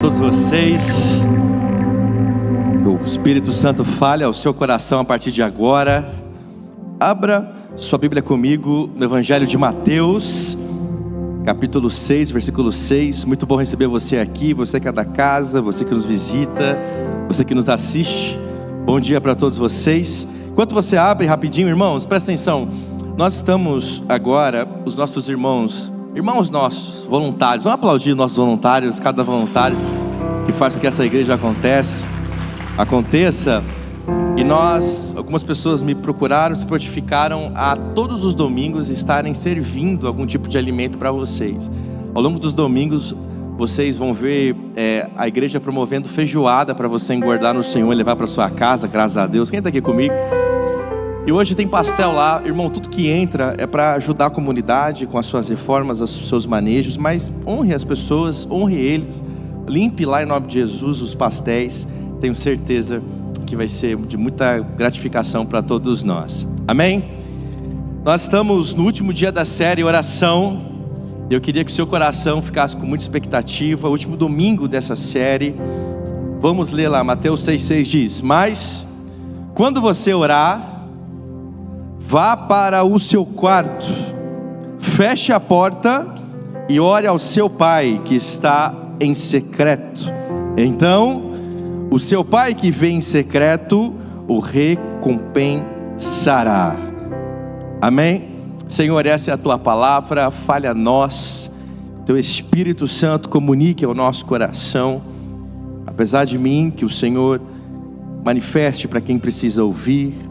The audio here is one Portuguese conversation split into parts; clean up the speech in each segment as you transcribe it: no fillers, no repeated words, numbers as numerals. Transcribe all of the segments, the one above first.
Todos vocês, que o Espírito Santo fale ao seu coração a partir de agora. Abra sua Bíblia comigo no Evangelho de Mateus, capítulo 6, versículo 6. Muito bom receber você aqui, você que é da casa, você que nos visita, você que nos assiste. Bom dia para todos vocês. Enquanto você abre rapidinho, irmãos, presta atenção. Nós estamos agora, os nossos irmãos nossos, voluntários, vamos aplaudir os nossos voluntários, cada voluntário que faz com que essa igreja aconteça. E algumas pessoas me procuraram, se prontificaram a todos os domingos estarem servindo algum tipo de alimento para vocês. Ao longo dos domingos, vocês vão ver a igreja promovendo feijoada para você engordar no Senhor e levar para sua casa, graças a Deus. Quem está aqui comigo? E hoje tem pastel lá, irmão, tudo que entra é para ajudar a comunidade com as suas reformas, os seus manejos, mas honre as pessoas, honre eles, limpe lá em nome de Jesus os pastéis, tenho certeza que vai ser de muita gratificação para todos nós, amém? Nós estamos no último dia da série Oração, e eu queria que seu coração ficasse com muita expectativa. O último domingo dessa série, vamos ler lá, Mateus 6,6 diz: mas quando você orar, vá para o seu quarto, feche a porta e ore ao seu pai que está em secreto. Então, o seu pai que vem em secreto o recompensará. Amém? Senhor, essa é a tua palavra, fale a nós, teu Espírito Santo comunique ao nosso coração, apesar de mim, que o Senhor manifeste para quem precisa ouvir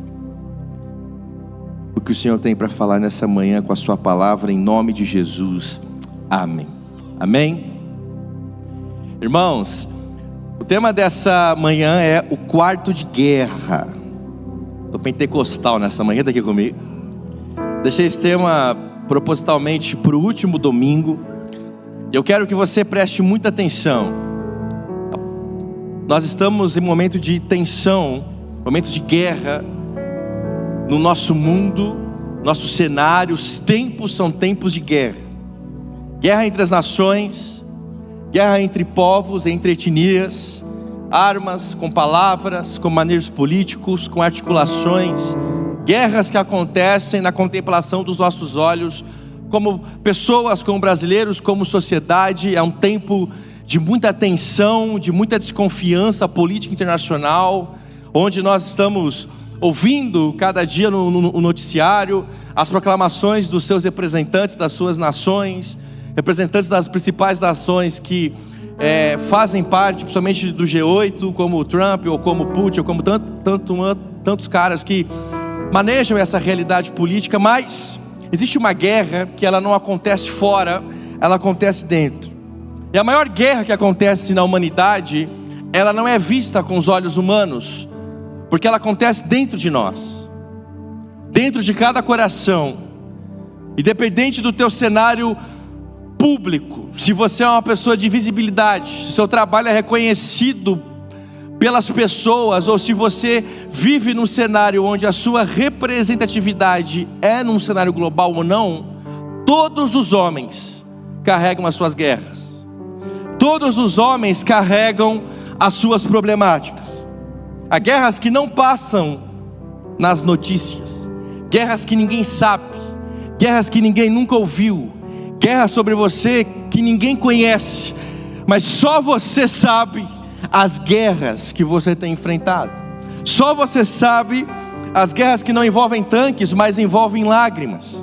o que o Senhor tem para falar nessa manhã com a sua palavra, em nome de Jesus, amém. Amém? Irmãos, o tema dessa manhã é o quarto de guerra. Estou pentecostal nessa manhã, está aqui comigo. Deixei esse tema propositalmente para o último domingo, e eu quero que você preste muita atenção. Nós estamos em momento de tensão, momento de guerra no nosso mundo, nosso cenário. Os tempos são tempos de guerra. Guerra entre as nações, guerra entre povos, entre etnias, armas, com palavras, com manejos políticos, com articulações, guerras que acontecem na contemplação dos nossos olhos, como pessoas, como brasileiros, como sociedade. É um tempo de muita tensão, de muita desconfiança política internacional, onde nós estamos ouvindo cada dia no noticiário as proclamações dos seus representantes das suas nações, representantes das principais nações que fazem parte principalmente do G8, como o Trump, ou como o Putin, ou como tantos caras que manejam essa realidade política. Mas existe uma guerra que ela não acontece fora, ela acontece dentro. E a maior guerra que acontece na humanidade, ela não é vista com os olhos humanos, porque ela acontece dentro de nós, dentro de cada coração. Independente do teu cenário público, se você é uma pessoa de visibilidade, se seu trabalho é reconhecido pelas pessoas, ou se você vive num cenário onde a sua representatividade é num cenário global ou não, todos os homens carregam as suas guerras, todos os homens carregam as suas problemáticas. Há guerras que não passam nas notícias, guerras que ninguém sabe, guerras que ninguém nunca ouviu, guerras sobre você que ninguém conhece, mas só você sabe as guerras que você tem enfrentado. Só você sabe as guerras que não envolvem tanques, mas envolvem lágrimas,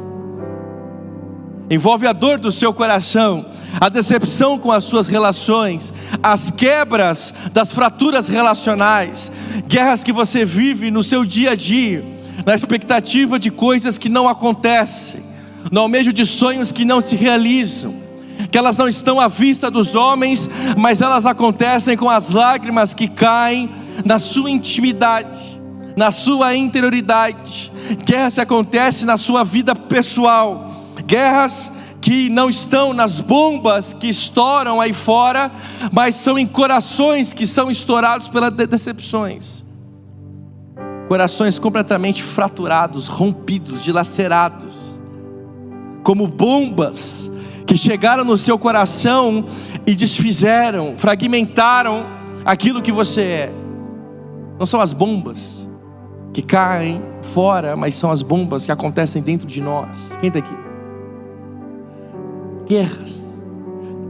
envolve a dor do seu coração, a decepção com as suas relações, as quebras das fraturas relacionais, guerras que você vive no seu dia a dia, na expectativa de coisas que não acontecem, no almejo de sonhos que não se realizam, que elas não estão à vista dos homens, mas elas acontecem com as lágrimas que caem na sua intimidade, na sua interioridade. Guerras que acontecem na sua vida pessoal, guerras que não estão nas bombas que estouram aí fora, mas são em corações que são estourados pelas decepções, corações completamente fraturados, rompidos, dilacerados, como bombas que chegaram no seu coração e desfizeram, fragmentaram aquilo que você é. Não são as bombas que caem fora, mas são as bombas que acontecem dentro de nós. Quem está aqui? Guerras,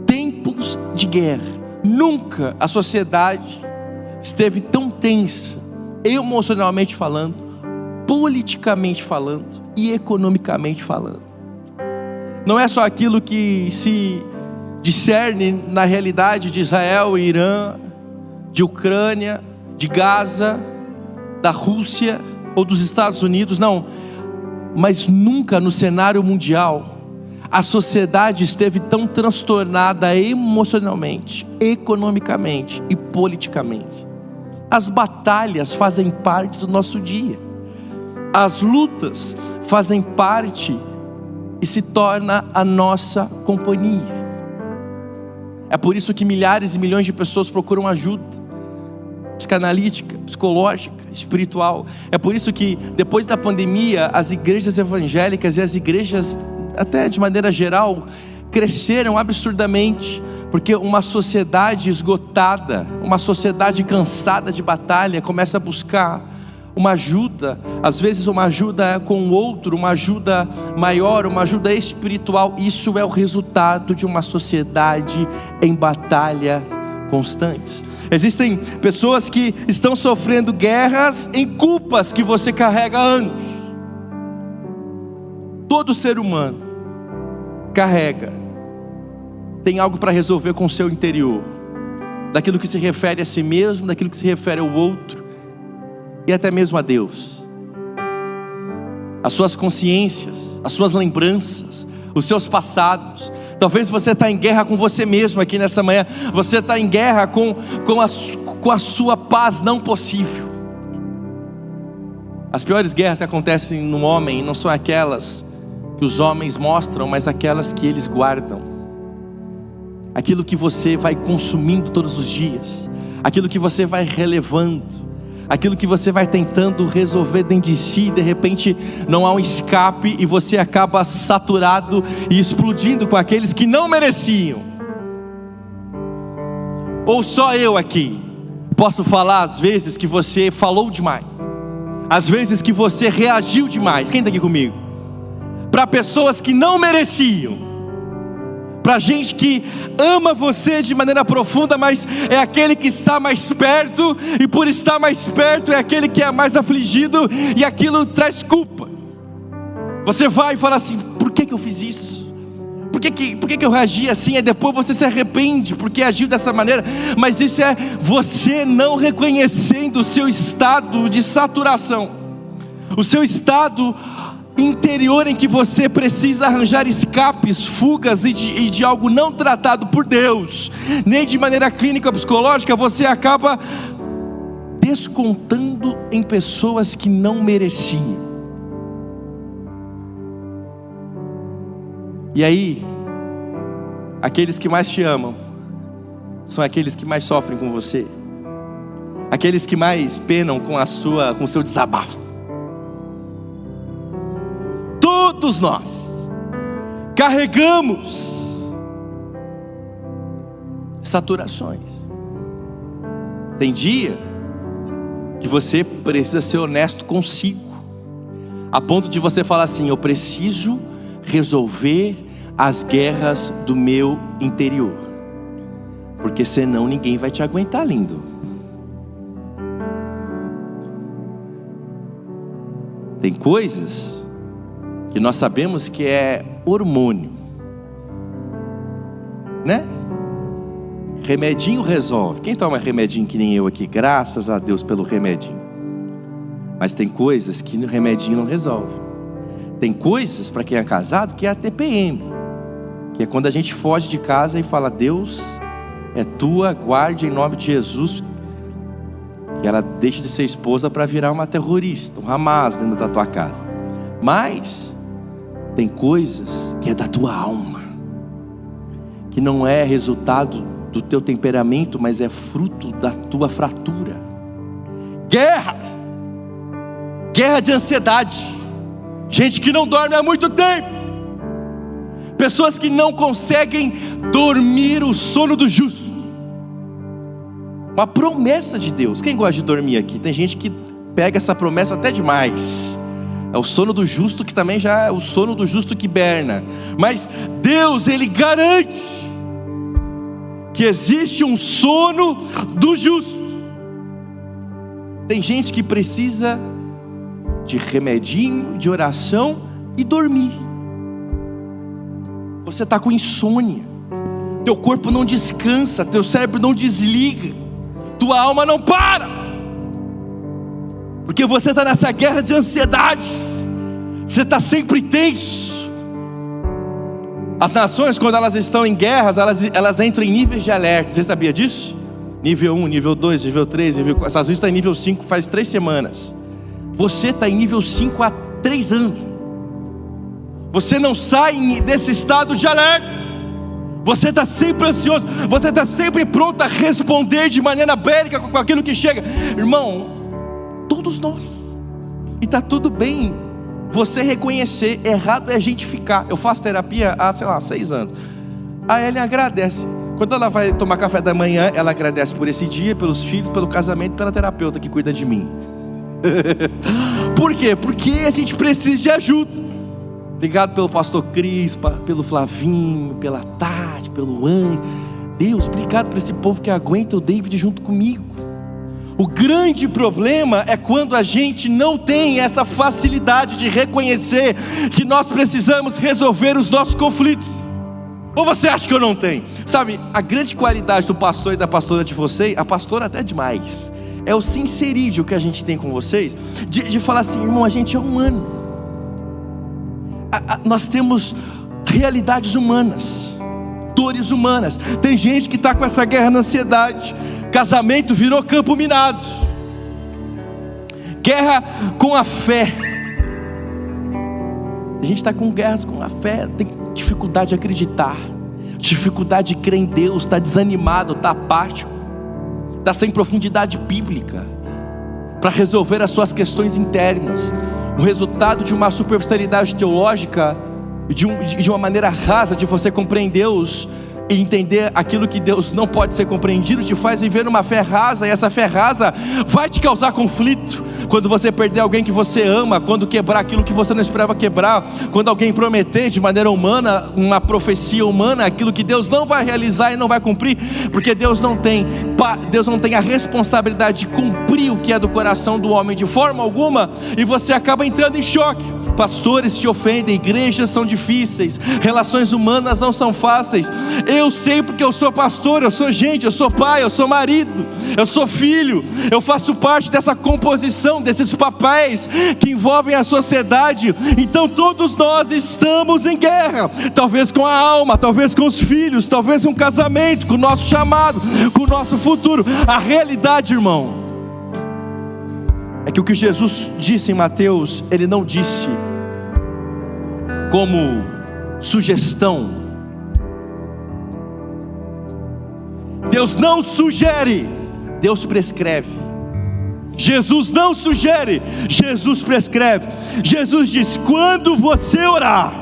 tempos de guerra. Nunca a sociedade esteve tão tensa, emocionalmente falando, politicamente falando e economicamente falando. Não é só aquilo que se discerne na realidade de Israel e Irã, de Ucrânia, de Gaza, da Rússia ou dos Estados Unidos, não. Mas nunca no cenário mundial a sociedade esteve tão transtornada emocionalmente, economicamente e politicamente. As batalhas fazem parte do nosso dia. As lutas fazem parte e se torna a nossa companhia. É por isso que milhares e milhões de pessoas procuram ajuda psicanalítica, psicológica, espiritual. É por isso que depois da pandemia, as igrejas evangélicas e as igrejas, até de maneira geral, cresceram absurdamente, porque uma sociedade esgotada, uma sociedade cansada de batalha, começa a buscar uma ajuda, às vezes uma ajuda com o outro, uma ajuda maior, uma ajuda espiritual. Isso é o resultado de uma sociedade em batalhas constantes. Existem pessoas que estão sofrendo guerras em culpas que você carrega há anos. Todo ser humano carrega, tem algo para resolver com o seu interior, daquilo que se refere a si mesmo, daquilo que se refere ao outro, e até mesmo a Deus. As suas consciências, as suas lembranças, os seus passados. Talvez você está em guerra com você mesmo aqui nessa manhã. Você está em guerra com a sua paz não possível. As piores guerras que acontecem no homem não são aquelas que os homens mostram, mas aquelas que eles guardam. Aquilo que você vai consumindo todos os dias, aquilo que você vai relevando, aquilo que você vai tentando resolver dentro de si, e de repente não há um escape e você acaba saturado e explodindo com aqueles que não mereciam. Ou só eu aqui posso falar às vezes que você falou demais, às vezes que você reagiu demais. Quem está aqui comigo? Para pessoas que não mereciam, para gente que ama você de maneira profunda, mas é aquele que está mais perto, e por estar mais perto é aquele que é mais afligido, e aquilo traz culpa. Você vai e fala assim: por que eu fiz isso? Por que eu reagi assim? E depois você se arrepende porque agiu dessa maneira. Mas isso é você não reconhecendo o seu estado de saturação, o seu estado interior em que você precisa arranjar escapes, fugas e de algo não tratado por Deus, nem de maneira clínica ou psicológica. Você acaba descontando em pessoas que não mereciam. E aí, aqueles que mais te amam são aqueles que mais sofrem com você, aqueles que mais penam com o seu desabafo. Todos nós carregamos saturações. Tem dia que você precisa ser honesto consigo, a ponto de você falar assim: eu preciso resolver as guerras do meu interior, porque senão ninguém vai te aguentar, lindo. Tem coisas que nós sabemos que é hormônio, né? Remedinho resolve. Quem toma remedinho que nem eu aqui? Graças a Deus pelo remedinho. Mas tem coisas que o remedinho não resolve. Tem coisas para quem é casado que é a TPM, que é quando a gente foge de casa e fala: Deus é tua, guarde em nome de Jesus, que ela deixe de ser esposa para virar uma terrorista, um Hamas dentro da tua casa. Mas tem coisas que é da tua alma, que não é resultado do teu temperamento, mas é fruto da tua fratura. Guerra de ansiedade, gente que não dorme há muito tempo, pessoas que não conseguem dormir o sono do justo. Uma promessa de Deus. Quem gosta de dormir aqui? Tem gente que pega essa promessa até demais. É o sono do justo, que também já é o sono do justo que hiberna. Mas Deus, Ele garante que existe um sono do justo. Tem gente que precisa de remedinho, de oração e dormir. Você está com insônia, teu corpo não descansa, teu cérebro não desliga, tua alma não para, porque você está nessa guerra de ansiedades, você está sempre tenso. As nações, quando elas estão em guerras, elas entram em níveis de alerta. Você sabia disso? Nível 1, nível 2, nível 3, nível 4. As nações estão em nível 5 faz 3 semanas. Você está em nível 5 há 3 anos. Você não sai desse estado de alerta. Você está sempre ansioso. Você está sempre pronto a responder de maneira bélica com aquilo que chega. Irmão, todos nós. E está tudo bem você reconhecer. Errado é a gente ficar. Eu faço terapia há, 6 anos. A Ellen agradece. Quando ela vai tomar café da manhã, ela agradece por esse dia, pelos filhos, pelo casamento, pela terapeuta que cuida de mim. Por quê? Porque a gente precisa de ajuda. Obrigado pelo pastor Cris, pelo Flavinho, pela Tati, pelo Anjo. Deus, obrigado por esse povo que aguenta o David junto comigo. O grande problema é quando a gente não tem essa facilidade de reconhecer que nós precisamos resolver os nossos conflitos. Ou você acha que eu não tenho? Sabe, a grande qualidade do pastor e da pastora de vocês, a pastora até demais, é o sincerídio que a gente tem com vocês, de falar assim, irmão, a gente é humano. Nós temos realidades humanas, dores humanas. Tem gente que está com essa guerra na ansiedade. Casamento virou campo minado. Guerra com a fé. A gente está com guerras com a fé. Tem dificuldade de acreditar, dificuldade de crer em Deus, está desanimado, está apático, está sem profundidade bíblica para resolver as suas questões internas. O resultado de uma superficialidade teológica, de uma maneira rasa de você compreender Deus e entender aquilo que Deus não pode ser compreendido, te faz viver uma fé rasa, e essa fé rasa vai te causar conflito. Quando você perder alguém que você ama, quando quebrar aquilo que você não esperava quebrar, quando alguém prometer de maneira humana, uma profecia humana, aquilo que Deus não vai realizar e não vai cumprir, porque Deus não tem a responsabilidade de cumprir o que é do coração do homem de forma alguma, e você acaba entrando em choque. Pastores te ofendem, igrejas são difíceis, relações humanas não são fáceis. Eu sei porque eu sou pastor, eu sou gente, eu sou pai, eu sou marido, eu sou filho, eu faço parte dessa composição, desses papéis que envolvem a sociedade. Então todos nós estamos em guerra, talvez com a alma, talvez com os filhos, talvez com o casamento, com o nosso chamado, com o nosso futuro. A realidade, irmão, é que o que Jesus disse em Mateus, Ele não disse como sugestão. Deus não sugere, Deus prescreve. Jesus não sugere, Jesus prescreve. Jesus diz, quando você orar,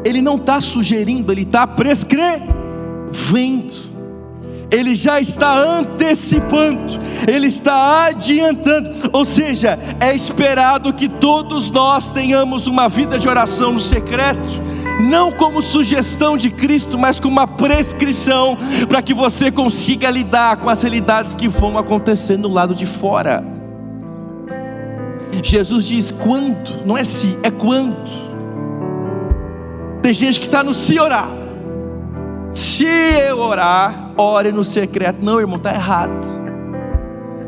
Ele não está sugerindo, Ele está prescrevendo. Ele já está antecipando, Ele está adiantando. Ou seja, é esperado que todos nós tenhamos uma vida de oração no secreto, não como sugestão de Cristo, mas como uma prescrição, para que você consiga lidar com as realidades que vão acontecer no lado de fora. Jesus diz quando, não é se, é quando. Tem gente que está no se orar. Se eu orar, ore no secreto. Não, irmão, está errado.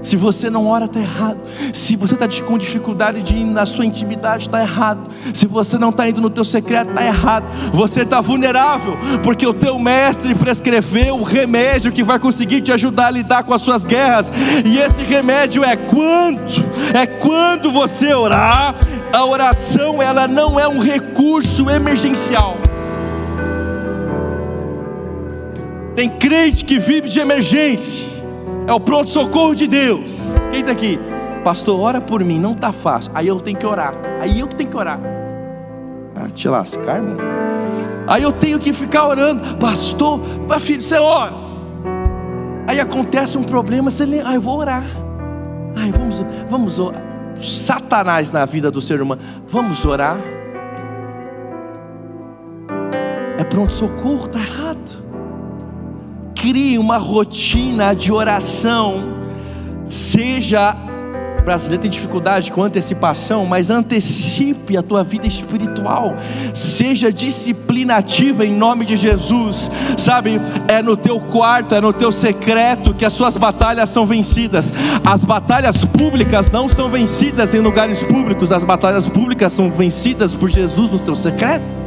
Se você não ora, está errado. Se você está com dificuldade de ir na sua intimidade, está errado. Se você não está indo no teu secreto, está errado. Você está vulnerável, porque o teu mestre prescreveu o remédio que vai conseguir te ajudar a lidar com as suas guerras. E esse remédio é quando você orar. A oração, ela não é um recurso emergencial. Tem crente que vive de emergência, é o pronto-socorro de Deus. Quem está aqui? Pastor, ora por mim, não está fácil. Aí eu tenho que orar, aí eu que tenho que orar. Te lascar, irmão. Aí eu tenho que ficar orando, pastor, filho, você ora. Aí acontece um problema, você lembra, eu vou orar. Vamos orar. Satanás na vida do ser humano, vamos orar. É pronto-socorro, está errado. Crie uma rotina de oração. Seja, o brasileiro tem dificuldade com antecipação, mas antecipe a tua vida espiritual. Seja disciplinativa em nome de Jesus. Sabe, é no teu quarto, é no teu secreto que as suas batalhas são vencidas. As batalhas públicas não são vencidas em lugares públicos. As batalhas públicas são vencidas por Jesus no teu secreto.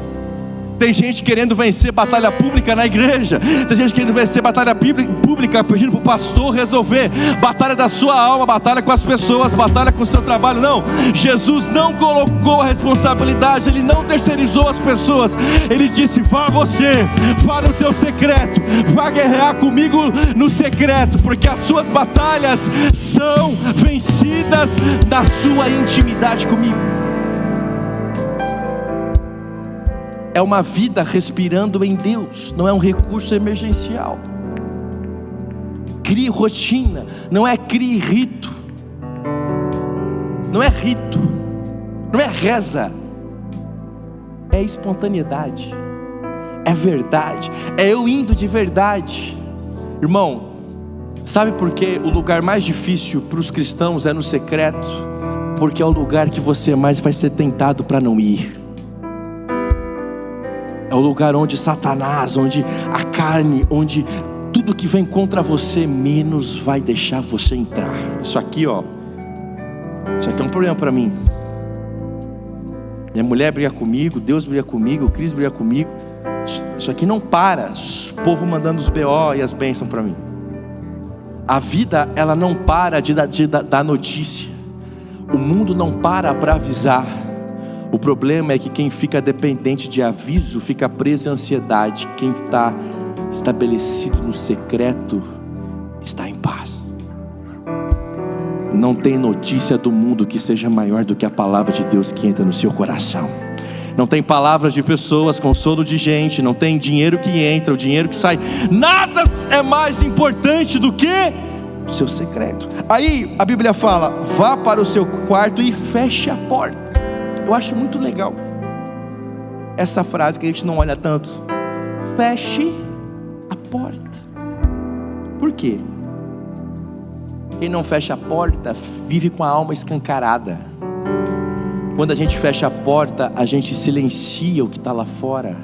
Tem gente querendo vencer batalha pública na igreja. Tem gente querendo vencer batalha pública, pedindo para o pastor resolver. Batalha da sua alma, batalha com as pessoas, batalha com o seu trabalho. Não, Jesus não colocou a responsabilidade, Ele não terceirizou as pessoas. Ele disse, vá você, vá no teu secreto, vá guerrear comigo no secreto, porque as suas batalhas são vencidas na sua intimidade comigo. É uma vida respirando em Deus, não é um recurso emergencial. Crie rotina, não é crie rito. Não é rito, não é reza, é espontaneidade, é verdade, é eu indo de verdade. Irmão, sabe por que o lugar mais difícil para os cristãos é no secreto? Porque é o lugar que você mais vai ser tentado para não ir. É o lugar onde Satanás, onde a carne, onde tudo que vem contra você menos vai deixar você entrar. Isso aqui é um problema para mim. Minha mulher briga comigo, Deus briga comigo, o Cris briga comigo. Isso aqui não para. O povo mandando os BO e as bênçãos para mim. A vida, ela não para de dar notícia. O mundo não para avisar. O problema é que quem fica dependente de aviso fica preso à ansiedade. Quem está estabelecido no secreto está em paz. Não tem notícia do mundo que seja maior do que a palavra de Deus que entra no seu coração. Não tem palavras de pessoas, consolo de gente, não tem dinheiro que entra, o dinheiro que sai. Nada é mais importante do que o seu secreto. Aí a Bíblia fala, vá para o seu quarto e feche a porta. Eu acho muito legal essa frase que a gente não olha tanto. Feche a porta. Por quê? Quem não fecha a porta vive com a alma escancarada. Quando a gente fecha a porta, a gente silencia o que está lá fora.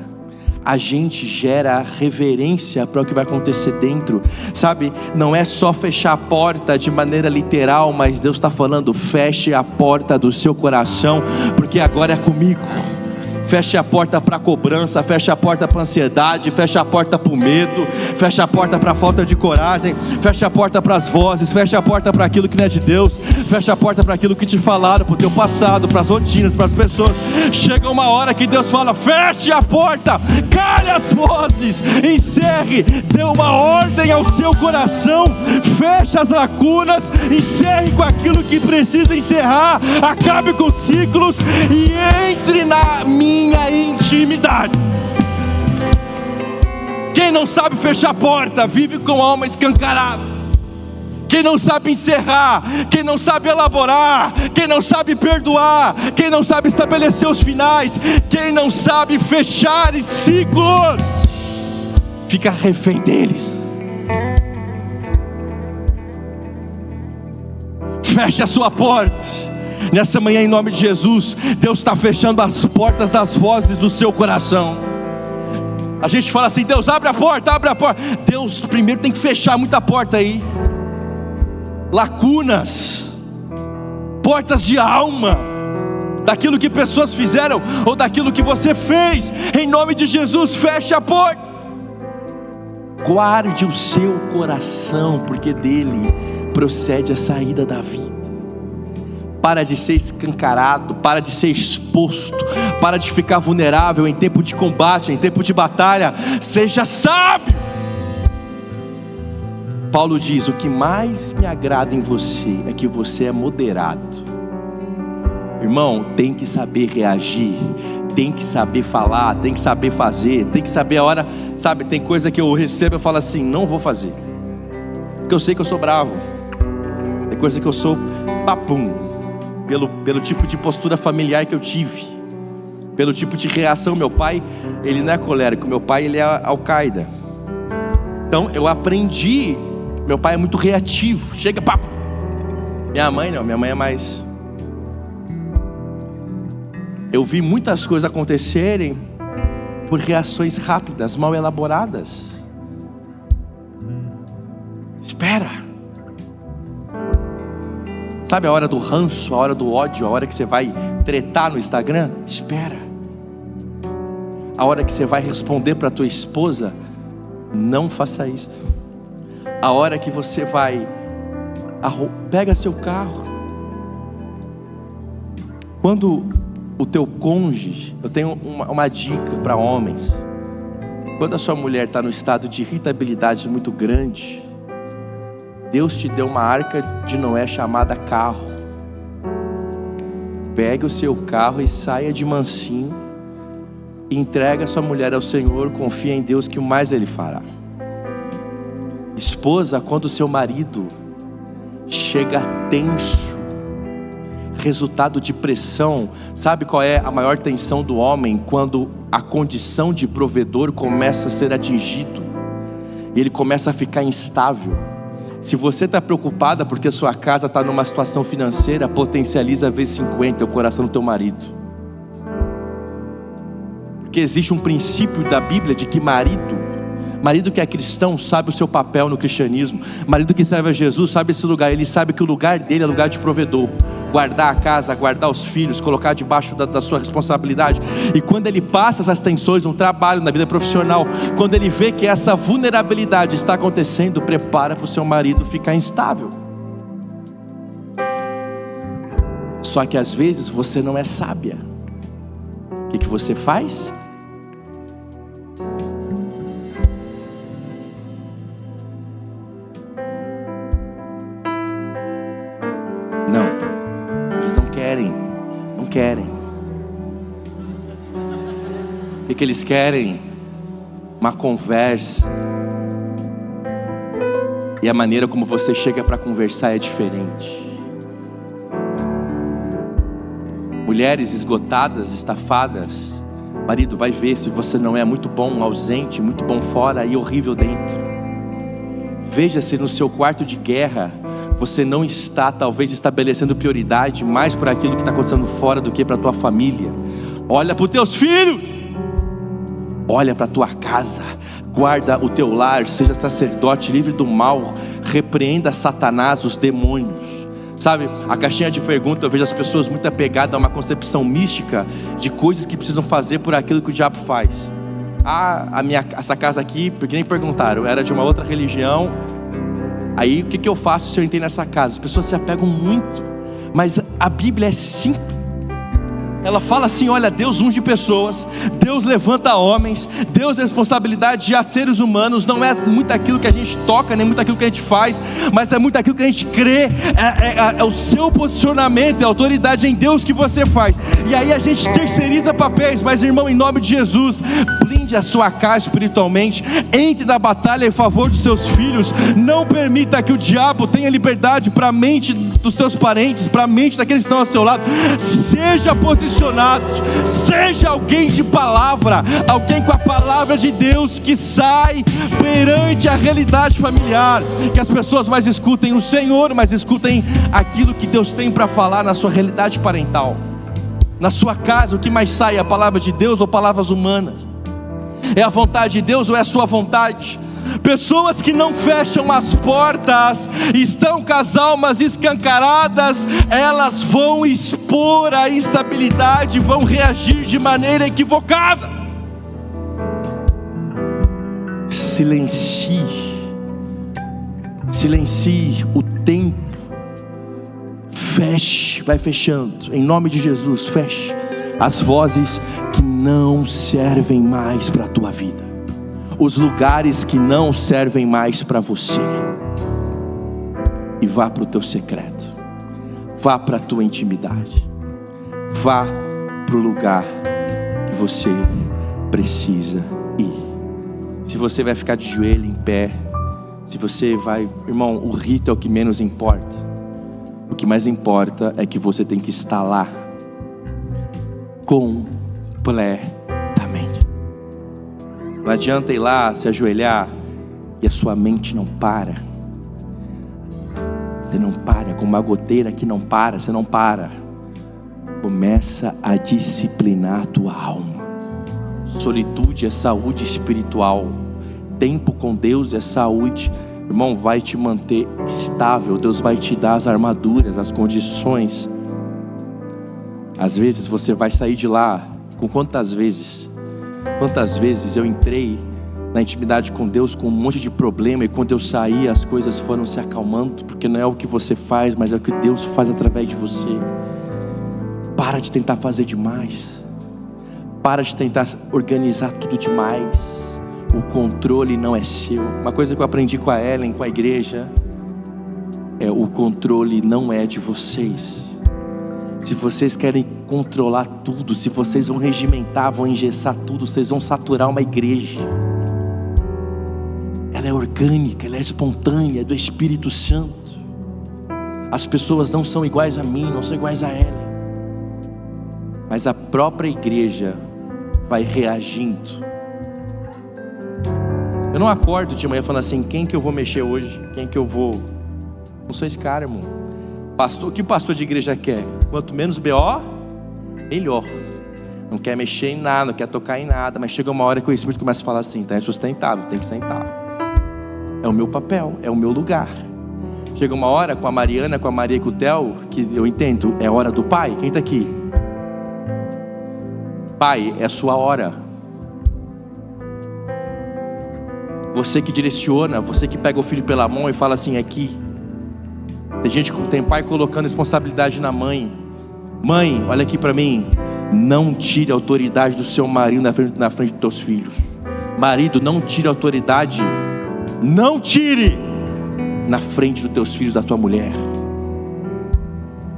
A gente gera reverência para o que vai acontecer dentro. Sabe, não é só fechar a porta de maneira literal, mas Deus está falando, feche a porta do seu coração, porque agora é comigo. Feche a porta para a cobrança, feche a porta para a ansiedade, feche a porta para o medo, feche a porta para a falta de coragem, feche a porta para as vozes, feche a porta para aquilo que não é de Deus, feche a porta para aquilo que te falaram, para o teu passado, para as rotinas, para as pessoas. Chega uma hora que Deus fala, feche a porta, cale as vozes, encerre, dê uma ordem ao seu coração, feche as lacunas, encerre com aquilo que precisa encerrar, acabe com ciclos e entre na minha intimidade. Quem não sabe fechar a porta vive com a alma escancarada. Quem não sabe encerrar, quem não sabe elaborar, quem não sabe perdoar, quem não sabe estabelecer os finais, quem não sabe fechar ciclos, fica refém deles. Feche a sua porta. Nessa manhã, em nome de Jesus, Deus está fechando as portas das vozes do seu coração. A gente fala assim, Deus abre a porta, abre a porta. Deus primeiro tem que fechar muita porta aí. Lacunas, portas de alma, daquilo que pessoas fizeram, ou daquilo que você fez. Em nome de Jesus, feche a porta. Guarde o seu coração, porque dele procede a saída da vida. Para de ser escancarado, para de ser exposto, para de ficar vulnerável em tempo de combate, em tempo de batalha. Seja sábio. Paulo diz, o que mais me agrada em você é que você é moderado. Irmão, tem que saber reagir, tem que saber falar, tem que saber fazer, tem que saber a hora, sabe, tem coisa que eu recebo e eu falo assim, não vou fazer, porque eu sei que eu sou bravo, tem coisa que eu sou papum, pelo tipo de postura familiar que eu tive, pelo tipo de reação. Meu pai, ele não é colérico, meu pai, ele é Al-Qaeda. Então eu aprendi, meu pai é muito reativo, chega, papo. Minha mãe não, minha mãe é mais... Eu vi muitas coisas acontecerem por reações rápidas, mal elaboradas. Espera. Sabe a hora do ranço, a hora do ódio, a hora que você vai tretar no Instagram? Espera. A hora que você vai responder para tua esposa, não faça isso. A hora que você vai, pega seu carro. Quando o teu cônjuge, eu tenho uma dica para homens. Quando a sua mulher está no estado de irritabilidade muito grande, Deus te deu uma arca de Noé chamada carro. Pegue o seu carro e saia de mansinho, entrega a sua mulher ao Senhor, confia em Deus que o mais Ele fará. Esposa, quando o seu marido chega tenso, resultado de pressão, sabe qual é a maior tensão do homem? Quando a condição de provedor começa a ser atingido, e ele começa a ficar instável. Se você está preocupada porque a sua casa está numa situação financeira, potencializa vezes 50 o coração do teu marido. Porque existe um princípio da Bíblia de que marido que é cristão sabe o seu papel no cristianismo. Marido que serve a Jesus sabe esse lugar. Ele sabe que o lugar dele é lugar de provedor. Guardar a casa, guardar os filhos, colocar debaixo da sua responsabilidade. E quando ele passa essas tensões no trabalho, na vida profissional, quando ele vê que essa vulnerabilidade está acontecendo, prepara para o seu marido ficar instável. Só que às vezes você não é sábia. O que você faz? Não querem. O que eles querem? Uma conversa. E a maneira como você chega para conversar é diferente. Mulheres esgotadas, estafadas. Marido, vai ver se você não é muito bom ausente, muito bom fora e horrível dentro. Veja se no seu quarto de guerra você não está talvez estabelecendo prioridade mais para aquilo que está acontecendo fora do que para a tua família. Olha para os teus filhos, olha para a tua casa, guarda o teu lar, seja sacerdote, livre do mal, repreenda Satanás, os demônios. Sabe, a caixinha de pergunta, eu vejo as pessoas muito apegadas a uma concepção mística de coisas que precisam fazer por aquilo que o diabo faz. Essa casa aqui, porque nem perguntaram, era de uma outra religião. Aí o que eu faço se eu entrei nessa casa? As pessoas se apegam muito, mas a Bíblia é simples. Ela fala assim, olha, Deus unge pessoas, Deus levanta homens, Deus tem responsabilidade de seres humanos. Não é muito aquilo que a gente toca, nem muito aquilo que a gente faz, mas é muito aquilo que a gente crê, é o seu posicionamento, é a autoridade em Deus que você faz. E aí a gente terceiriza papéis, mas irmão, em nome de Jesus, blinde a sua casa espiritualmente, entre na batalha em favor dos seus filhos, não permita que o diabo tenha liberdade para a mente dos seus parentes, para a mente daqueles que estão ao seu lado. Seja posicionado, seja alguém de palavra, alguém com a palavra de Deus que sai perante a realidade familiar, que as pessoas mais escutem o Senhor, mas escutem aquilo que Deus tem para falar na sua realidade parental. Na sua casa, o que mais sai é a palavra de Deus ou palavras humanas? É a vontade de Deus ou é a sua vontade? Pessoas que não fecham as portas, estão com as almas escancaradas, elas vão expor a instabilidade, vão reagir de maneira equivocada. Silencie o tempo, feche, vai fechando, em nome de Jesus, feche as vozes que não servem mais para a tua vida, os lugares que não servem mais para você, e vá para o teu secreto, vá para a tua intimidade, Vá para o lugar que você precisa ir. Se você vai ficar de joelho em pé, se você vai... Irmão, o rito é o que menos importa. O que mais importa é que você tem que estar lá completamente. Não adianta ir lá, se ajoelhar e a sua mente não para. Você não para, como uma goteira que não para, você não para. Começa a disciplinar a tua alma. Solitude é saúde espiritual. Tempo com Deus é saúde. Irmão, vai te manter estável. Deus vai te dar as armaduras, as condições. Às vezes você vai sair de lá. Com quantas vezes eu entrei na intimidade com Deus com um monte de problema, e quando eu saí as coisas foram se acalmando, porque não é o que você faz, mas é o que Deus faz através de você. Para de tentar fazer demais. Para de tentar organizar tudo demais. O controle não é seu. Uma coisa que eu aprendi com a Ellen, com a igreja, é: o controle não é de vocês. Se vocês querem controlar tudo, se vocês vão regimentar, vão engessar tudo, vocês vão saturar uma igreja. Ela é orgânica, ela é espontânea, é do Espírito Santo. As pessoas não são iguais a mim, não são iguais a Ellen, mas a própria igreja vai reagindo. Eu não acordo de manhã falando assim: quem que eu vou mexer hoje? Quem que eu vou... Não sou esse cara, irmão. Pastor, o que o pastor de igreja quer? Quanto menos BO, melhor. Não quer mexer em nada, não quer tocar em nada. Mas chega uma hora que o Espírito começa a falar assim: tá insustentável, tem que sentar. É o meu papel, é o meu lugar. Chega uma hora com a Mariana, com a Maria e com o Theo, que eu entendo, é hora do pai. Quem está aqui? Pai, é a sua hora. Você que direciona, você que pega o filho pela mão e fala assim: aqui. Tem pai colocando responsabilidade na mãe. Mãe, olha aqui para mim. Não tire a autoridade do seu marido na frente dos teus filhos. Marido, não tire a autoridade. Não tire na frente dos teus filhos, da tua mulher.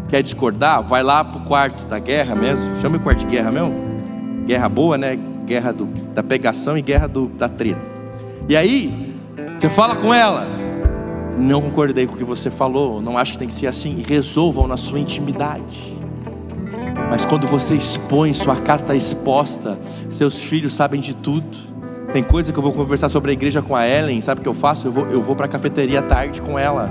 Quer discordar? Vai lá pro quarto da guerra mesmo. Chama o quarto de guerra mesmo. Guerra boa, né? Guerra da pegação e guerra da treta. E aí, você fala com ela: não concordei com o que você falou, não acho que tem que ser assim. E resolvam na sua intimidade. Mas quando você expõe, sua casa está exposta, seus filhos sabem de tudo. Tem coisa que eu vou conversar sobre a igreja com a Ellen. Sabe o que eu faço? Eu vou para a cafeteria à tarde com ela.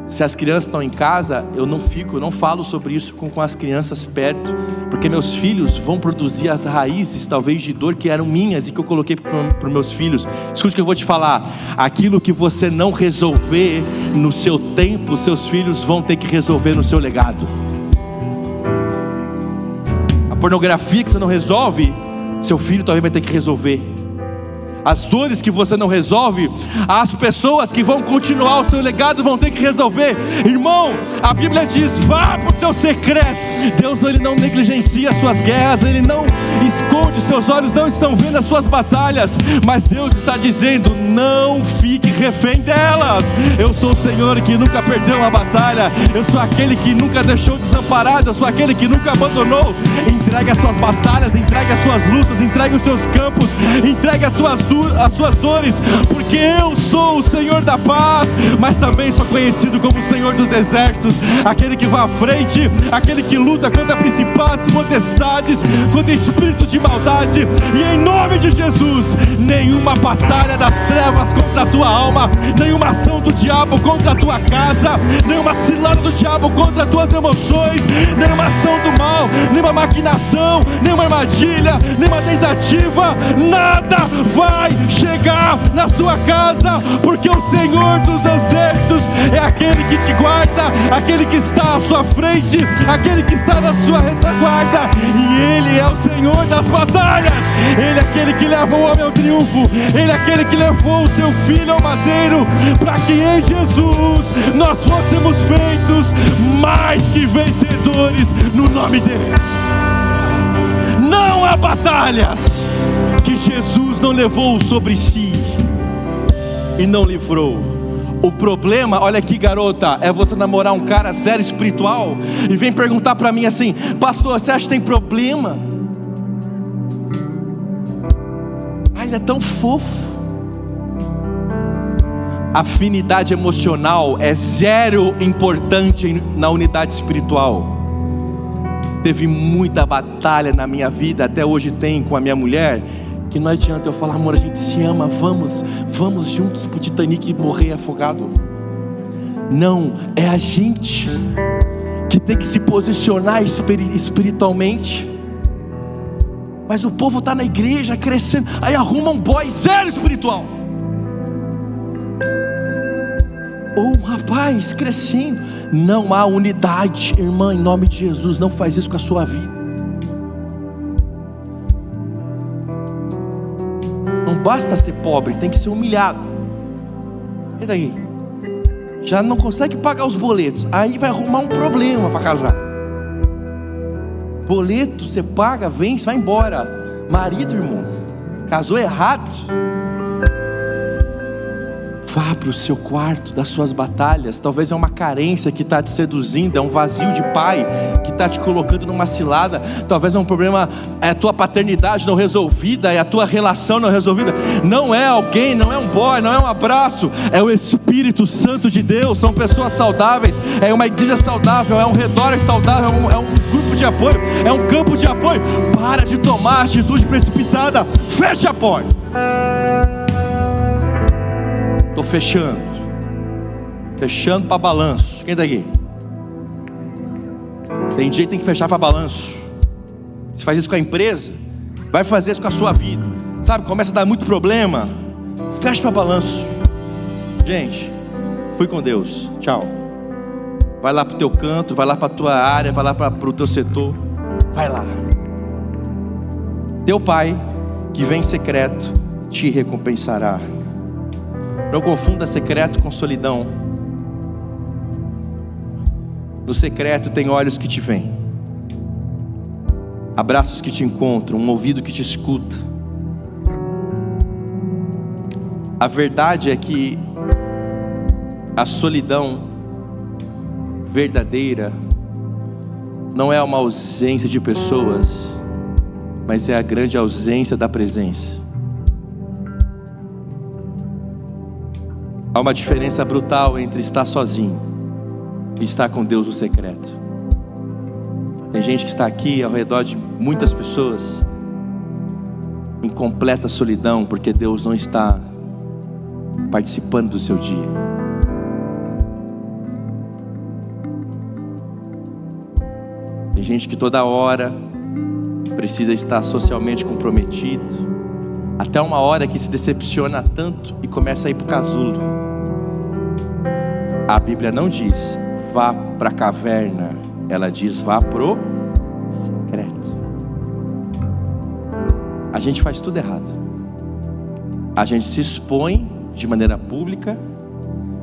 Se as crianças estão em casa, eu não falo sobre isso com as crianças perto, porque meus filhos vão produzir as raízes talvez de dor que eram minhas e que eu coloquei para os meus filhos. Escute o que eu vou te falar: aquilo que você não resolver no seu tempo, seus filhos vão ter que resolver no seu legado. A pornografia que você não resolve, seu filho talvez vai ter que resolver. As dores que você não resolve, as pessoas que vão continuar o seu legado vão ter que resolver. Irmão, a Bíblia diz: vá para o teu secreto. Deus, Ele não negligencia as suas guerras, Ele não esconde, os seus olhos não estão vendo as suas batalhas, mas Deus está dizendo: não fique refém delas. Eu sou o Senhor que nunca perdeu uma batalha, eu sou aquele que nunca deixou desamparado, eu sou aquele que nunca abandonou. Entregue as suas batalhas, entregue as suas lutas, entregue os seus campos, entregue as suas dores, porque eu sou o Senhor da paz, mas também sou conhecido como o Senhor dos exércitos, aquele que vai à frente, aquele que luta contra principados, potestades, contra espíritos de maldade. E em nome de Jesus, nenhuma batalha das trevas contra a tua alma, nenhuma ação do diabo contra a tua casa, nenhuma cilada do diabo contra as tuas emoções, nenhuma ação do mal, nenhuma maquinação, nenhuma armadilha, nenhuma tentativa, nada vai chegar na sua casa, porque o Senhor dos exércitos é aquele que te guarda, aquele que está à sua frente, aquele que está na sua retaguarda, e Ele é o Senhor das batalhas. Ele é aquele que leva o homem ao triunfo, Ele é aquele que levou o seu filho ao madeiro, para que em Jesus nós fôssemos feitos mais que vencedores no nome dEle. Não há batalhas que Jesus não levou sobre si e não livrou. O problema, olha aqui garota, é você namorar um cara zero espiritual e vem perguntar para mim assim: pastor, você acha que tem problema? Ai, ele é tão fofo. Afinidade emocional é zero importante na unidade espiritual. Teve muita batalha na minha vida, até hoje tem com a minha mulher, que não adianta eu falar: amor, a gente se ama, vamos juntos pro Titanic morrer afogado. Não, é a gente que tem que se posicionar espiritualmente. Mas o povo está na igreja crescendo, aí arruma um boy zero espiritual, ou um rapaz crescendo. Não há unidade, irmã, em nome de Jesus, não faz isso com a sua vida. Não basta ser pobre, tem que ser humilhado. E daí? Já não consegue pagar os boletos, aí vai arrumar um problema para casar. Boleto você paga, vence, vai embora. Marido, irmão, casou errado, vá para o seu quarto das suas batalhas. Talvez é uma carência que está te seduzindo, é um vazio de pai que está te colocando numa cilada. Talvez é um problema, é a tua paternidade não resolvida, é a tua relação não resolvida. Não é alguém, não é um boy, não é um abraço, é o Espírito Santo de Deus. São pessoas saudáveis, é uma igreja saudável, é um redor saudável, é um grupo de apoio, é um campo de apoio. Para de tomar atitude precipitada, fecha a porta. Estou fechando para balanço. Quem está aqui? Tem dia que tem que fechar para balanço. Você faz isso com a empresa, vai fazer isso com a sua vida. Sabe, começa a dar muito problema, fecha para balanço. Gente, fui com Deus, tchau. Vai lá para o teu canto, vai lá para a tua área, vai lá para o teu setor. Vai lá. Teu pai, que vem em secreto, te recompensará. Não confunda secreto com solidão. No secreto tem olhos que te veem, abraços que te encontram, um ouvido que te escuta. A verdade é que a solidão verdadeira não é uma ausência de pessoas, mas é a grande ausência da presença. Há uma diferença brutal entre estar sozinho e estar com Deus no secreto. Tem gente que está aqui ao redor de muitas pessoas em completa solidão, porque Deus não está participando do seu dia. Tem gente que toda hora precisa estar socialmente comprometido, até uma hora que se decepciona tanto e começa a ir para o casulo. A Bíblia não diz vá para a caverna, ela diz vá pro secreto. A gente faz tudo errado. A gente se expõe de maneira pública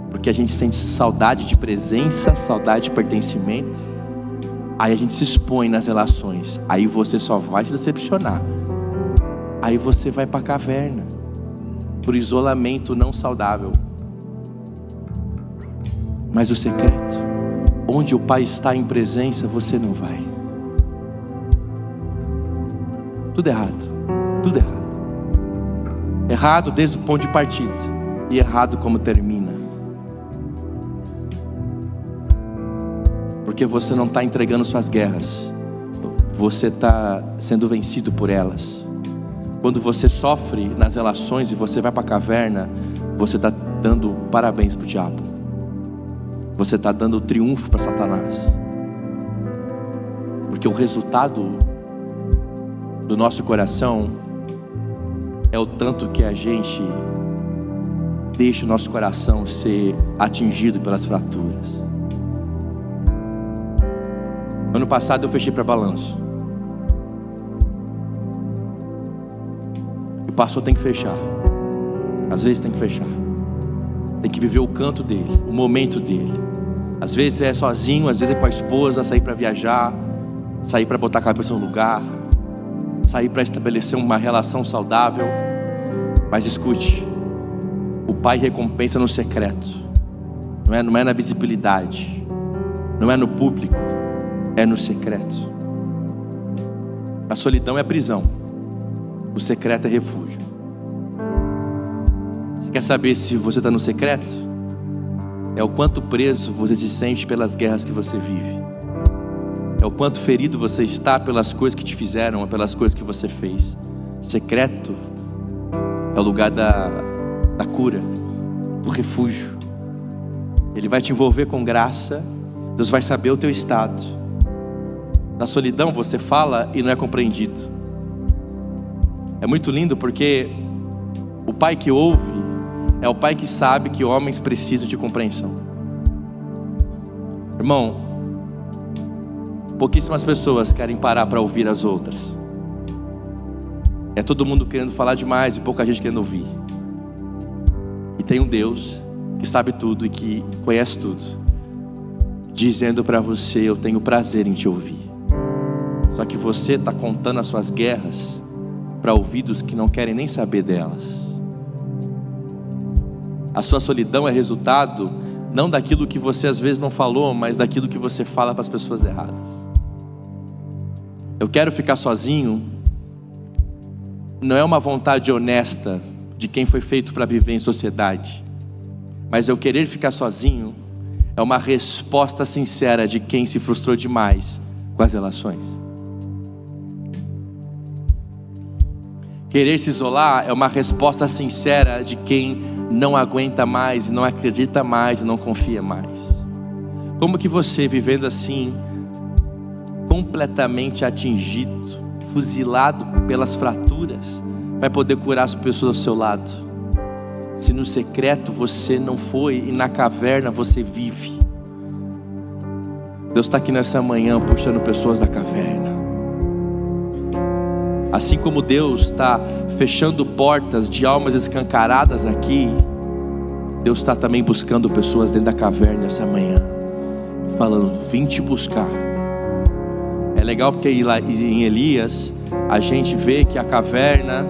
porque a gente sente saudade de presença, saudade de pertencimento. Aí a gente se expõe nas relações, aí você só vai se decepcionar. Aí você vai para a caverna, por isolamento não saudável. Mas o secreto, onde o Pai está em presença, você não vai. Tudo errado, tudo errado. Errado desde o ponto de partida e errado como termina. Porque você não está entregando suas guerras, você está sendo vencido por elas. Quando você sofre nas relações e você vai para a caverna, você está dando parabéns para o diabo. Você está dando triunfo para Satanás. Porque o resultado do nosso coração é o tanto que a gente deixa o nosso coração ser atingido pelas fraturas. Ano passado eu fechei para balanço. O pastor tem que fechar. Às vezes tem que fechar. Tem que viver o canto dele, o momento dele. Às vezes é sozinho, às vezes é com a esposa, sair para viajar, sair para botar a cabeça no lugar, sair para estabelecer uma relação saudável. Mas escute, o Pai recompensa no secreto. Não é na visibilidade, não é no público, é no secreto. A solidão é prisão, o secreto é refúgio. Você quer saber se você está no secreto? É o quanto preso você se sente pelas guerras que você vive. É o quanto ferido você está pelas coisas que te fizeram, ou pelas coisas que você fez. Secreto é o lugar da cura, do refúgio. Ele vai te envolver com graça. Deus vai saber o teu estado. Na solidão você fala e não é compreendido. É muito lindo porque o pai que ouve é o pai que sabe que homens precisam de compreensão. Irmão, pouquíssimas pessoas querem parar para ouvir as outras. É todo mundo querendo falar demais e pouca gente querendo ouvir. E tem um Deus que sabe tudo e que conhece tudo, dizendo para você: eu tenho prazer em te ouvir. Só que você está contando as suas guerras para ouvidos que não querem nem saber delas. A sua solidão é resultado não daquilo que você às vezes não falou, mas daquilo que você fala para as pessoas erradas. Eu quero ficar sozinho não é uma vontade honesta de quem foi feito para viver em sociedade, mas eu querer ficar sozinho é uma resposta sincera de quem se frustrou demais com as relações. Querer se isolar é uma resposta sincera de quem não aguenta mais, não acredita mais, não confia mais. Como que você, vivendo assim, completamente atingido, fuzilado pelas fraturas, vai poder curar as pessoas ao seu lado? Se no secreto você não foi e na caverna você vive. Deus está aqui nessa manhã puxando pessoas da caverna. Assim como Deus está fechando portas de almas escancaradas aqui, Deus está também buscando pessoas dentro da caverna essa manhã, falando: vim te buscar. É legal porque em Elias a gente vê que a caverna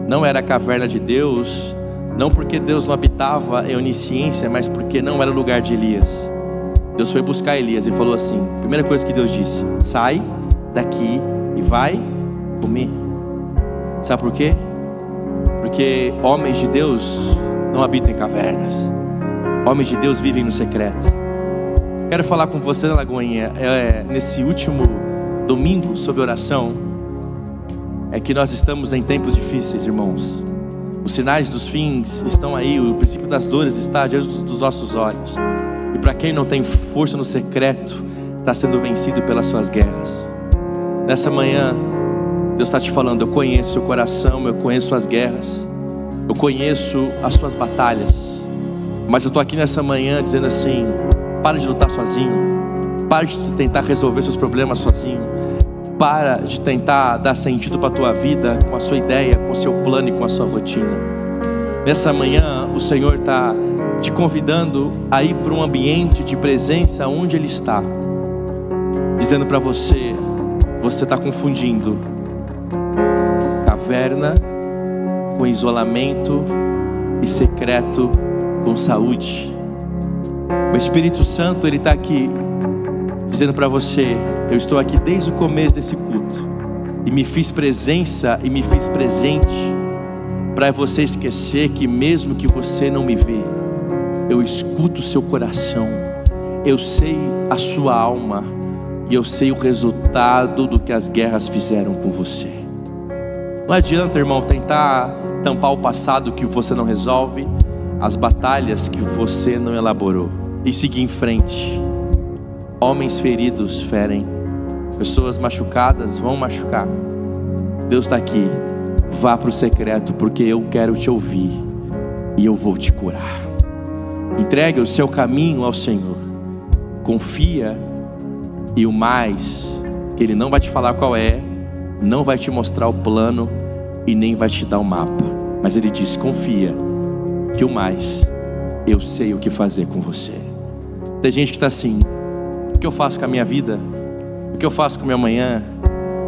não era a caverna de Deus, não porque Deus não habitava em onisciência, mas porque não era o lugar de Elias. Deus foi buscar Elias e falou assim: primeira coisa que Deus disse: sai daqui e vai comer. Sabe por quê? Porque homens de Deus não habitam em cavernas. Homens de Deus vivem no secreto. Quero falar com você, Lagoinha, nesse último domingo sobre oração, é que nós estamos em tempos difíceis, irmãos. Os sinais dos fins estão aí, o princípio das dores está diante dos nossos olhos. E para quem não tem força no secreto, está sendo vencido pelas suas guerras. Nessa manhã, Deus está te falando: eu conheço o seu coração, eu conheço suas guerras, eu conheço as suas batalhas. Mas eu estou aqui nessa manhã dizendo assim: para de lutar sozinho, para de tentar resolver seus problemas sozinho, para de tentar dar sentido para a tua vida com a sua ideia, com o seu plano e com a sua rotina. Nessa manhã o Senhor está te convidando a ir para um ambiente de presença onde Ele está, dizendo para você: você está confundindo caverna com isolamento e secreto com saúde. O Espírito Santo, Ele está aqui dizendo para você: eu estou aqui desde o começo desse culto e me fiz presença e me fiz presente para você esquecer que mesmo que você não me vê, eu escuto o seu coração, eu sei a sua alma e eu sei o resultado do que as guerras fizeram com você. Não adianta, irmão, tentar tampar o passado que você não resolve, as batalhas que você não elaborou, e seguir em frente. Homens feridos ferem, pessoas machucadas vão machucar. Deus está aqui: vá para o secreto, porque eu quero te ouvir e eu vou te curar. Entregue o seu caminho ao Senhor, confia, e o mais, que Ele não vai te falar qual é, não vai te mostrar o plano e nem vai te dar o mapa, mas Ele diz: confia, que o mais, eu sei o que fazer com você. Tem gente que está assim: o que eu faço com a minha vida? O que eu faço com a minha manhã?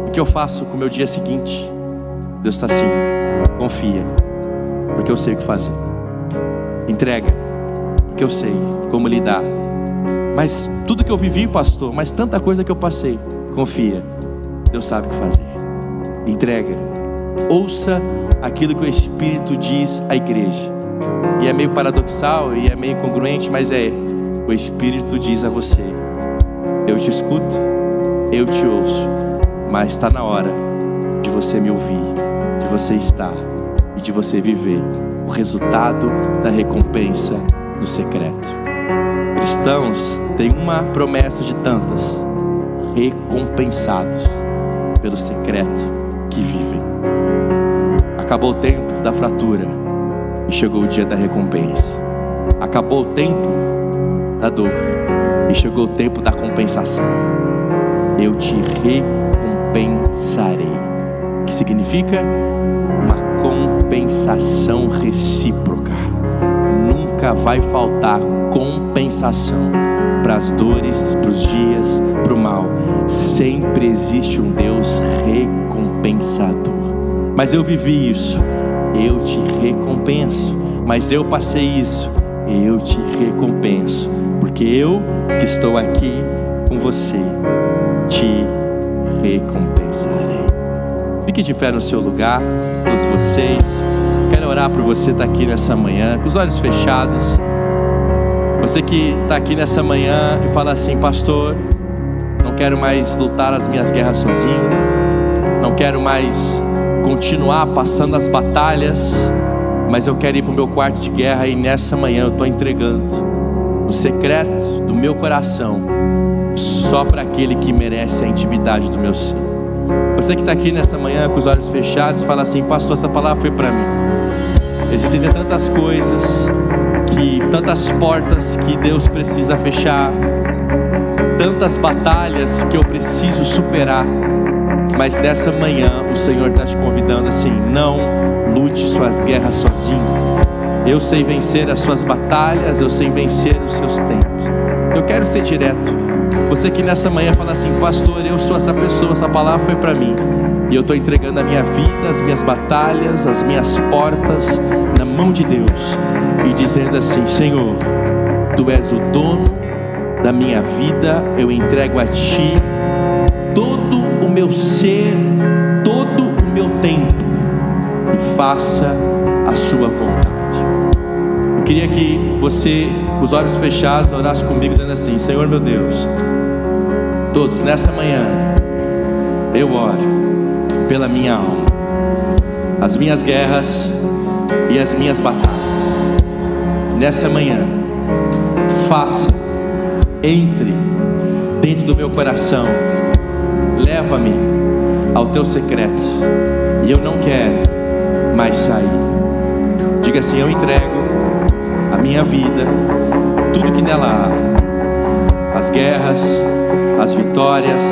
O que eu faço com o meu dia seguinte? Deus está assim: confia, porque eu sei o que fazer. Entrega, que eu sei como lidar. Mas tudo que eu vivi, pastor, mas tanta coisa que eu passei, confia, Deus sabe o que fazer. Entrega, ouça aquilo que o Espírito diz à igreja. E é meio paradoxal e é meio incongruente, mas o Espírito diz a você: eu te escuto, eu te ouço, mas está na hora de você me ouvir, de você estar e de você viver o resultado da recompensa do secreto. Cristãos têm uma promessa de tantas: recompensados pelo secreto que vivem. Acabou o tempo da fratura e chegou o dia da recompensa. Acabou o tempo da dor e chegou o tempo da compensação. Eu te recompensarei, que significa uma compensação recíproca. Nunca vai faltar compensação para as dores, para os dias, para o mal. Sempre existe um Deus recompensador. Mas eu vivi isso, eu te recompenso. Mas eu passei isso, eu te recompenso. Porque eu que estou aqui com você, te recompensarei. Fique de pé no seu lugar, todos vocês. Quero orar por você estar aqui nessa manhã, com os olhos fechados. Você que está aqui nessa manhã e fala assim: pastor, não quero mais lutar as minhas guerras sozinho, não quero mais continuar passando as batalhas, mas eu quero ir para o meu quarto de guerra. E nessa manhã eu estou entregando o secreto do meu coração só para aquele que merece a intimidade do meu ser. Você que está aqui nessa manhã com os olhos fechados e fala assim: pastor, essa palavra foi para mim. Existem tantas coisas, tantas portas que Deus precisa fechar, tantas batalhas que eu preciso superar, mas nessa manhã o Senhor está te convidando assim: não lute suas guerras sozinho. Eu sei vencer as suas batalhas, eu sei vencer os seus tempos. Eu quero ser direto. Você que nessa manhã fala assim: pastor, eu sou essa pessoa, essa palavra foi para mim, e eu estou entregando a minha vida, as minhas batalhas, as minhas portas na mão de Deus, e dizendo assim: Senhor, Tu és o dono da minha vida, eu entrego a Ti todo o meu ser, todo o meu tempo, e faça a Sua vontade. Eu queria que você, com os olhos fechados, orasse comigo dizendo assim: Senhor meu Deus, todos nessa manhã eu oro pela minha alma, as minhas guerras e as minhas batalhas. Nessa manhã, faça, entre dentro do meu coração, leva-me ao Teu secreto, e eu não quero mais sair. Diga assim: eu entrego a minha vida, tudo que nela há, as guerras, as vitórias,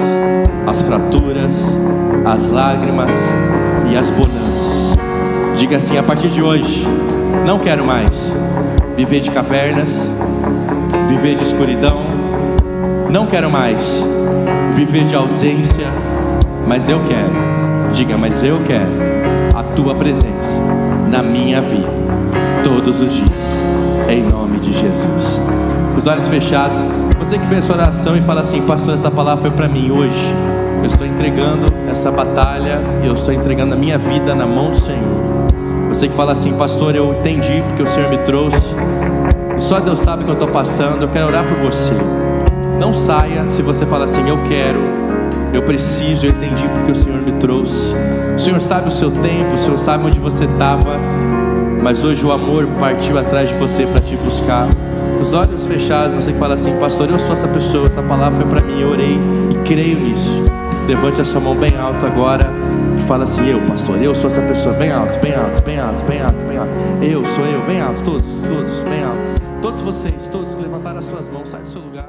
as fraturas, as lágrimas e as bonanças. Diga assim: a partir de hoje, não quero mais viver de cavernas, viver de escuridão, não quero mais viver de ausência, mas eu quero, diga, mas eu quero a Tua presença na minha vida, todos os dias, em nome de Jesus. Com os olhos fechados, você que fez essa oração e fala assim: pastor, essa palavra foi para mim hoje, eu estou entregando essa batalha, eu estou entregando a minha vida na mão do Senhor. Você que fala assim: pastor, eu entendi porque o Senhor me trouxe, e só Deus sabe o que eu estou passando, eu quero orar por você. Não saia se você fala assim: eu quero, eu preciso, eu entendi porque o Senhor me trouxe. O Senhor sabe o seu tempo, o Senhor sabe onde você estava, mas hoje o amor partiu atrás de você para te buscar. Os olhos fechados, você que fala assim: pastor, eu sou essa pessoa, essa palavra foi para mim, eu orei e creio nisso. Levante a sua mão bem alto agora, que fala assim: eu, pastor, eu sou essa pessoa. Bem alto, bem alto, bem alto, bem alto, bem alto. Eu sou eu, bem alto, todos, bem alto. Todos vocês, todos que levantaram as suas mãos, sai do seu lugar.